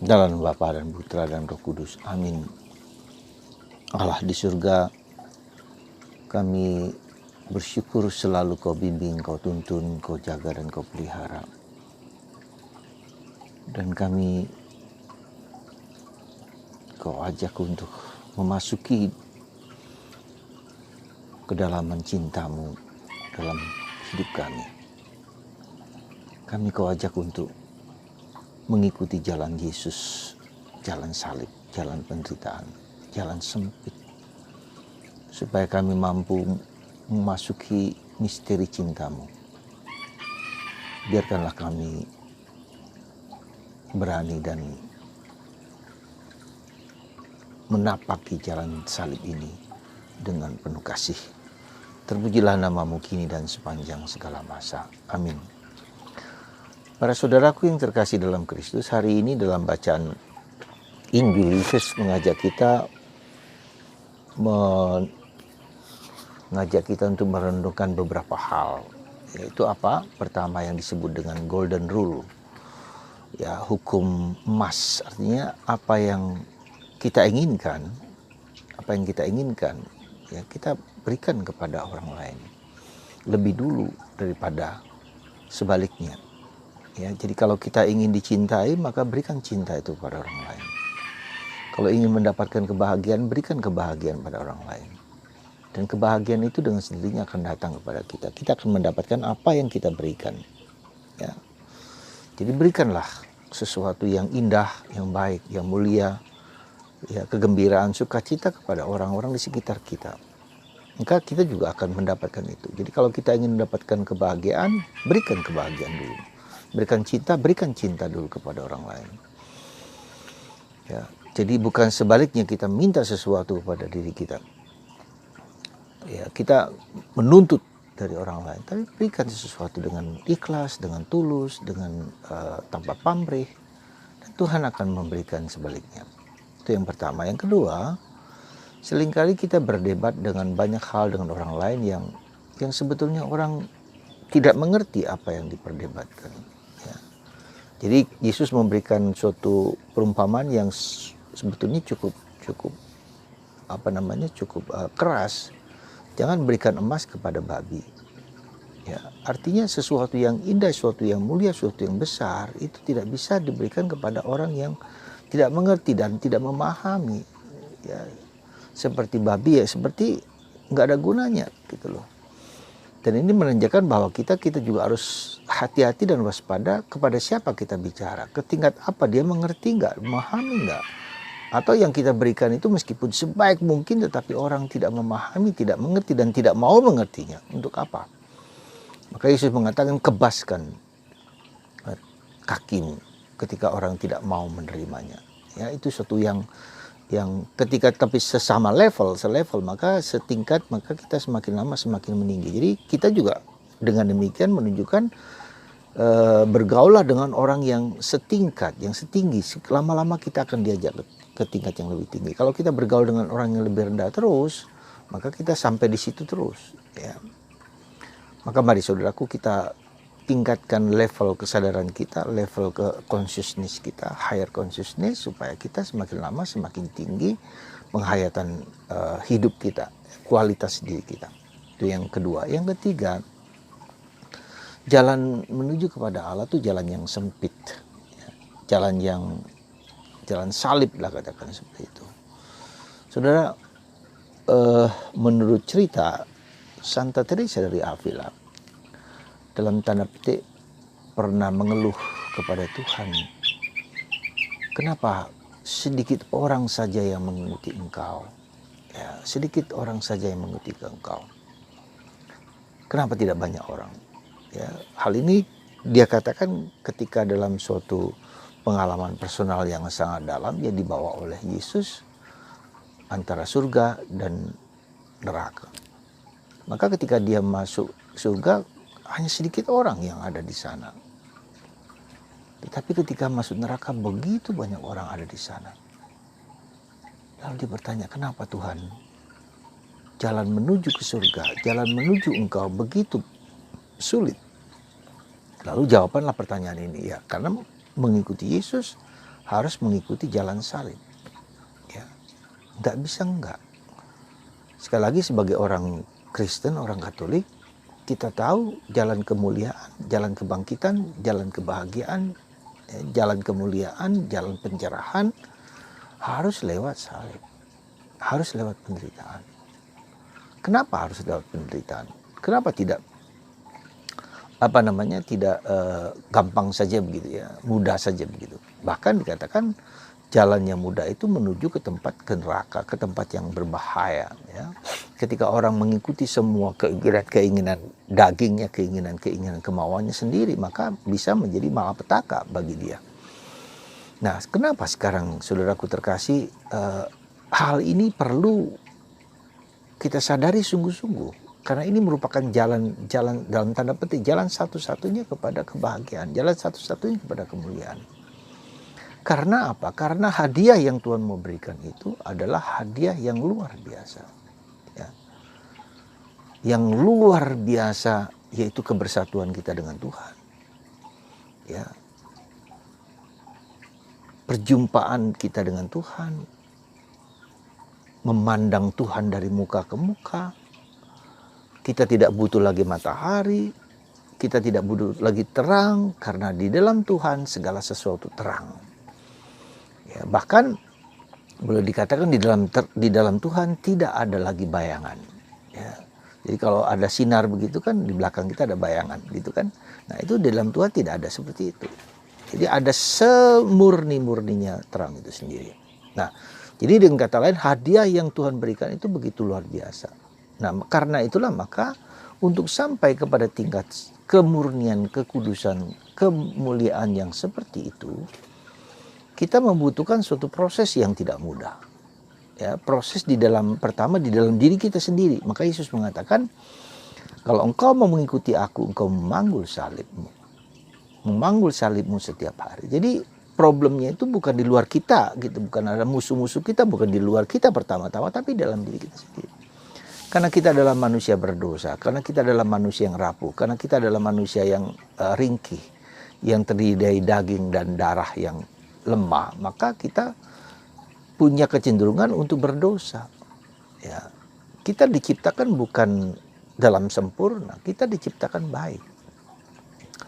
Dalam Bapa dan Putra dan Roh Kudus. Amin. Allah di surga, kami bersyukur selalu Kau bimbing, Kau tuntun, Kau jaga dan Kau pelihara. Dan kami Kau ajak untuk memasuki kedalaman cinta-Mu dalam hidup kami. Kami Kau ajak untuk mengikuti jalan Yesus, jalan salib, jalan penderitaan, jalan sempit, supaya kami mampu memasuki misteri cinta-Mu. Biarkanlah kami berani dan menapaki jalan salib ini dengan penuh kasih. Terpujilah nama-Mu kini dan sepanjang segala masa. Amin. Para saudaraku yang terkasih dalam Kristus, hari ini dalam bacaan Injil Yesus mengajak kita untuk merenungkan beberapa hal. Yaitu apa? Pertama yang disebut dengan golden rule. Ya, hukum emas. Artinya apa yang kita inginkan, ya kita berikan kepada orang lain lebih dulu daripada sebaliknya. Ya, jadi kalau kita ingin dicintai, maka berikan cinta itu pada orang lain. Kalau ingin mendapatkan kebahagiaan, berikan kebahagiaan pada orang lain. Dan kebahagiaan itu dengan sendirinya akan datang kepada kita. Kita akan mendapatkan apa yang kita berikan. Ya. Jadi berikanlah sesuatu yang indah, yang baik, yang mulia, ya, kegembiraan, sukacita kepada orang-orang di sekitar kita. Maka kita juga akan mendapatkan itu. Jadi kalau kita ingin mendapatkan kebahagiaan, berikan kebahagiaan dulu. Berikan cinta dulu kepada orang lain. Ya, jadi bukan sebaliknya kita minta sesuatu kepada diri kita. Ya, kita menuntut dari orang lain, tapi berikan sesuatu dengan ikhlas, dengan tulus, dengan tanpa pamrih, dan Tuhan akan memberikan sebaliknya. Itu yang pertama. Yang kedua, seringkali kita berdebat dengan banyak hal dengan orang lain yang sebetulnya orang tidak mengerti apa yang diperdebatkan. Ya. Jadi Yesus memberikan suatu perumpamaan yang sebetulnya cukup keras. Jangan berikan emas kepada babi. Ya, artinya sesuatu yang indah, sesuatu yang mulia, sesuatu yang besar itu tidak bisa diberikan kepada orang yang tidak mengerti dan tidak memahami. Ya, seperti babi, ya seperti nggak ada gunanya gitu loh. Dan ini menandakan bahwa kita juga harus hati-hati dan waspada kepada siapa kita bicara, ke tingkat apa, dia mengerti nggak, memahami nggak. Atau yang kita berikan itu meskipun sebaik mungkin tetapi orang tidak memahami, tidak mengerti dan tidak mau mengertinya. Untuk apa? Maka Yesus mengatakan, kebaskan kakimu ketika orang tidak mau menerimanya. Ya, itu suatu yang ketika tapi selevel maka setingkat, maka kita semakin lama semakin meninggi. Jadi kita juga dengan demikian menunjukkan bergaullah dengan orang yang setingkat, yang setinggi. Lama-lama kita akan diajak ke tingkat yang lebih tinggi. Kalau kita bergaul dengan orang yang lebih rendah terus, maka kita sampai di situ terus. Ya. Maka mari saudaraku, kita tingkatkan level kesadaran kita, level ke consciousness kita, higher consciousness, supaya kita semakin lama semakin tinggi penghayatan hidup kita, kualitas diri kita. Itu yang kedua. Yang ketiga, jalan menuju kepada Allah itu jalan yang sempit, jalan salib lah, katakan seperti itu. Saudara, menurut cerita Santa Teresa dari Avila, dalam tanda petik pernah mengeluh kepada Tuhan, kenapa sedikit orang saja yang mengikuti Engkau, ya, sedikit orang saja yang mengikuti Engkau, kenapa tidak banyak orang? Ya, hal ini dia katakan ketika dalam suatu pengalaman personal yang sangat dalam, dia dibawa oleh Yesus antara surga dan neraka. Maka ketika dia masuk surga, hanya sedikit orang yang ada di sana. Tetapi ketika masuk neraka, begitu banyak orang ada di sana. Lalu dia bertanya, kenapa Tuhan? Jalan menuju ke surga, jalan menuju Engkau begitu sulit. Lalu jawabanlah pertanyaan ini, ya karena mengikuti Yesus harus mengikuti jalan salib. Ya, nggak bisa enggak. Sekali lagi sebagai orang Kristen, orang Katolik, kita tahu jalan kemuliaan, jalan kebangkitan, jalan kebahagiaan, jalan kemuliaan, jalan pencerahan harus lewat salib, harus lewat penderitaan. Kenapa harus lewat penderitaan? Kenapa tidak tidak gampang saja begitu ya, mudah saja begitu. Bahkan dikatakan jalan yang mudah itu menuju ke tempat neraka, ke tempat yang berbahaya ya. Ketika orang mengikuti semua keinginan dagingnya, keinginan kemauannya sendiri, maka bisa menjadi malapetaka bagi dia. Nah, kenapa sekarang saudaraku terkasih, hal ini perlu kita sadari sungguh-sungguh. Karena ini merupakan jalan dalam tanda petik, jalan satu-satunya kepada kebahagiaan, jalan satu-satunya kepada kemuliaan. Karena apa? Karena hadiah yang Tuhan mau berikan itu adalah hadiah yang luar biasa. Ya. Yang luar biasa, yaitu kebersatuan kita dengan Tuhan. Ya. Perjumpaan kita dengan Tuhan, memandang Tuhan dari muka ke muka. Kita tidak butuh lagi matahari, kita tidak butuh lagi terang, karena di dalam Tuhan segala sesuatu terang. Ya, bahkan boleh dikatakan di dalam Tuhan tidak ada lagi bayangan. Ya. Jadi kalau ada sinar begitu kan, di belakang kita ada bayangan, gitu kan. Nah itu di dalam Tuhan tidak ada seperti itu. Jadi ada semurni-murninya terang itu sendiri. Nah, jadi dengan kata lain, hadiah yang Tuhan berikan itu begitu luar biasa. Nah, karena itulah maka untuk sampai kepada tingkat kemurnian, kekudusan, kemuliaan yang seperti itu, kita membutuhkan suatu proses yang tidak mudah. Ya, proses pertama di dalam diri kita sendiri. Maka Yesus mengatakan, kalau engkau mau mengikuti aku, engkau memanggul salibmu. Memanggul salibmu setiap hari. Jadi problemnya itu bukan di luar kita, gitu. Bukan ada musuh-musuh kita, bukan di luar kita pertama-tama, tapi dalam diri kita sendiri. Karena kita adalah manusia berdosa, karena kita adalah manusia yang rapuh, karena kita adalah manusia yang ringkih, yang terdiri dari daging dan darah yang lemah, maka kita punya kecenderungan untuk berdosa. Ya, kita diciptakan bukan dalam sempurna, kita diciptakan baik.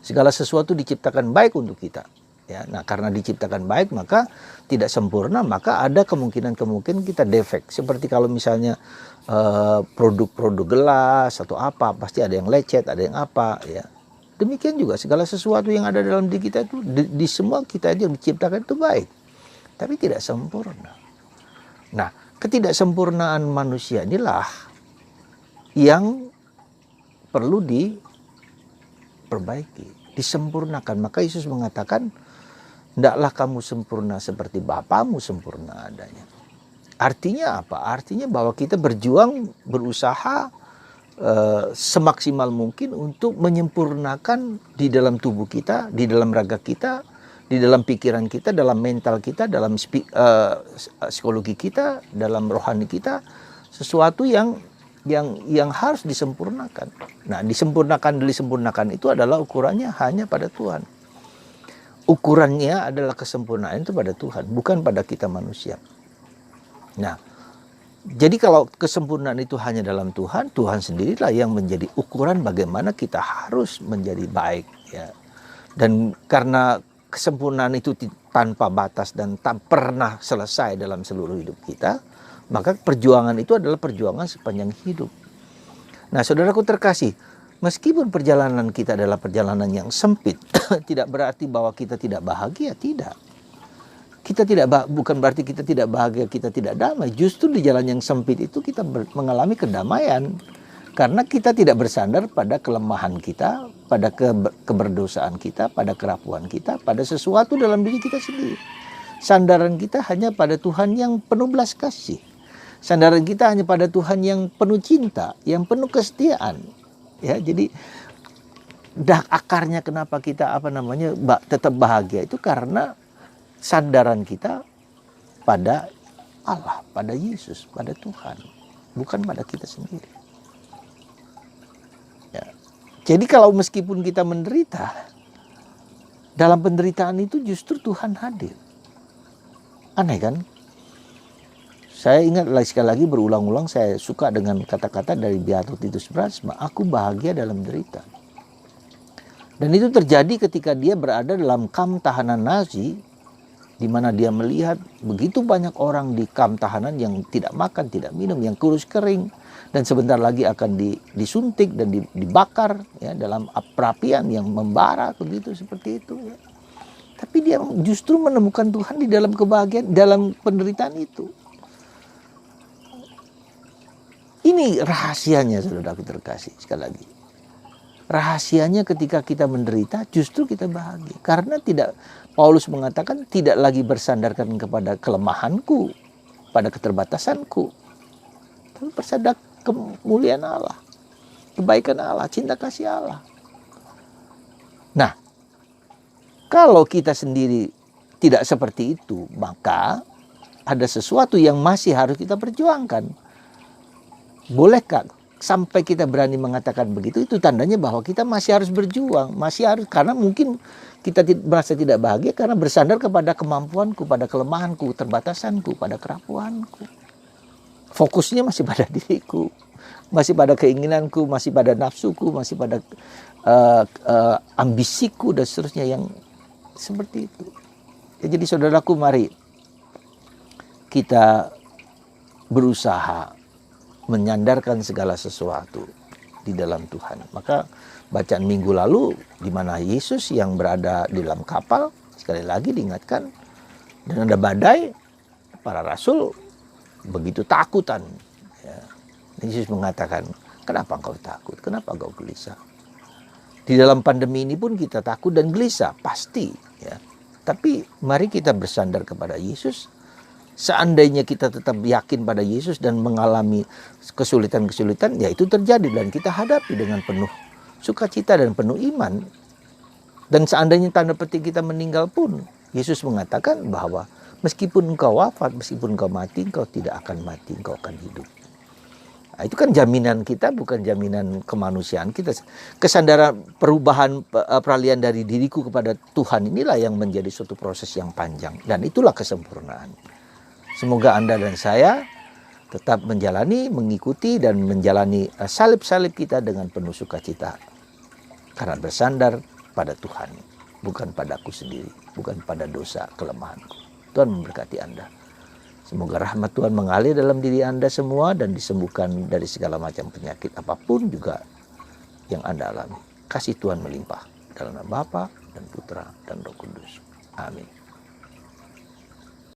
Segala sesuatu diciptakan baik untuk kita. Ya, nah karena diciptakan baik maka tidak sempurna, maka ada kemungkinan kita defek. Seperti kalau misalnya produk-produk gelas atau apa, pasti ada yang lecet, ada yang apa ya. Demikian juga segala sesuatu yang ada dalam diri kita itu di semua kita aja diciptakan itu baik, tapi tidak sempurna. Nah, ketidaksempurnaan manusia inilah yang perlu diperbaiki, disempurnakan. Maka Yesus mengatakan, hendaklah kamu sempurna seperti Bapamu sempurna adanya. Artinya apa? Artinya bahwa kita berjuang, berusaha semaksimal mungkin untuk menyempurnakan di dalam tubuh kita, di dalam raga kita, di dalam pikiran kita, dalam mental kita, dalam psikologi kita, dalam rohani kita, sesuatu yang harus disempurnakan. Nah, disempurnakan itu adalah ukurannya hanya pada Tuhan. Ukurannya adalah kesempurnaan itu pada Tuhan, bukan pada kita manusia. Nah, jadi kalau kesempurnaan itu hanya dalam Tuhan, Tuhan sendirilah yang menjadi ukuran bagaimana kita harus menjadi baik. Ya. Dan karena kesempurnaan itu tanpa batas dan tak pernah selesai dalam seluruh hidup kita, maka perjuangan itu adalah perjuangan sepanjang hidup. Nah, saudaraku terkasih, meskipun perjalanan kita adalah perjalanan yang sempit, tidak berarti bahwa kita tidak bahagia, tidak. Bukan berarti kita tidak bahagia, kita tidak damai. Justru di jalan yang sempit itu kita mengalami kedamaian. Karena kita tidak bersandar pada kelemahan kita, pada keberdosaan kita, pada kerapuhan kita, pada sesuatu dalam diri kita sendiri. Sandaran kita hanya pada Tuhan yang penuh belas kasih. Sandaran kita hanya pada Tuhan yang penuh cinta, yang penuh kesetiaan. Ya, jadi akarnya kenapa kita tetap bahagia itu karena sandaran kita pada Allah, pada Yesus, pada Tuhan, bukan pada kita sendiri. Ya. Jadi kalau meskipun kita menderita, dalam penderitaan itu justru Tuhan hadir. Aneh kan? Saya ingat sekali lagi berulang-ulang saya suka dengan kata-kata dari Beato Titus Brasma, aku bahagia dalam derita. Dan itu terjadi ketika dia berada dalam kamp tahanan Nazi, di mana dia melihat begitu banyak orang di kamp tahanan yang tidak makan, tidak minum, yang kurus kering, dan sebentar lagi akan disuntik dan dibakar ya, dalam perapian yang membara begitu seperti itu. Ya. Tapi dia justru menemukan Tuhan di dalam kebahagiaan, dalam penderitaan itu. Ini rahasianya, saudaraku terkasih, sekali lagi. Rahasianya ketika kita menderita justru kita bahagia. Karena Paulus mengatakan tidak lagi bersandarkan kepada kelemahanku, pada keterbatasanku. Tapi bersandar kemuliaan Allah, kebaikan Allah, cinta kasih Allah. Nah, kalau kita sendiri tidak seperti itu, maka ada sesuatu yang masih harus kita perjuangkan. Bolehkah sampai kita berani mengatakan begitu? Itu tandanya bahwa kita masih harus berjuang, masih harus, karena mungkin kita merasa tidak bahagia karena bersandar kepada kemampuanku, pada kelemahanku, terbatasanku, pada kerapuanku. Fokusnya masih pada diriku, masih pada keinginanku, masih pada nafsuku, masih pada ambisiku dan seterusnya yang seperti itu. Ya, jadi saudaraku, mari kita berusaha menyandarkan segala sesuatu di dalam Tuhan. Maka bacaan minggu lalu di mana Yesus yang berada di dalam kapal, sekali lagi diingatkan, dan ada badai, para rasul begitu takutan. Ya. Yesus mengatakan, kenapa engkau takut? Kenapa engkau gelisah? Di dalam pandemi ini pun kita takut dan gelisah, pasti. Ya. Tapi mari kita bersandar kepada Yesus. Seandainya kita tetap yakin pada Yesus dan mengalami kesulitan-kesulitan, ya itu terjadi dan kita hadapi dengan penuh sukacita dan penuh iman. Dan seandainya tanda petik kita meninggal pun, Yesus mengatakan bahwa meskipun engkau wafat, meskipun engkau mati, engkau tidak akan mati, engkau akan hidup. Nah, itu kan jaminan kita, bukan jaminan kemanusiaan kita. Kesandaran perubahan peralihan dari diriku kepada Tuhan inilah yang menjadi suatu proses yang panjang. Dan itulah kesempurnaan. Semoga Anda dan saya tetap menjalani, mengikuti dan menjalani salib-salib kita dengan penuh sukacita. Karena bersandar pada Tuhan, bukan padaku sendiri, bukan pada dosa kelemahanku. Tuhan memberkati Anda. Semoga rahmat Tuhan mengalir dalam diri Anda semua dan disembuhkan dari segala macam penyakit apapun juga yang Anda alami. Kasih Tuhan melimpah dalam nama Bapa dan Putra dan Roh Kudus. Amin.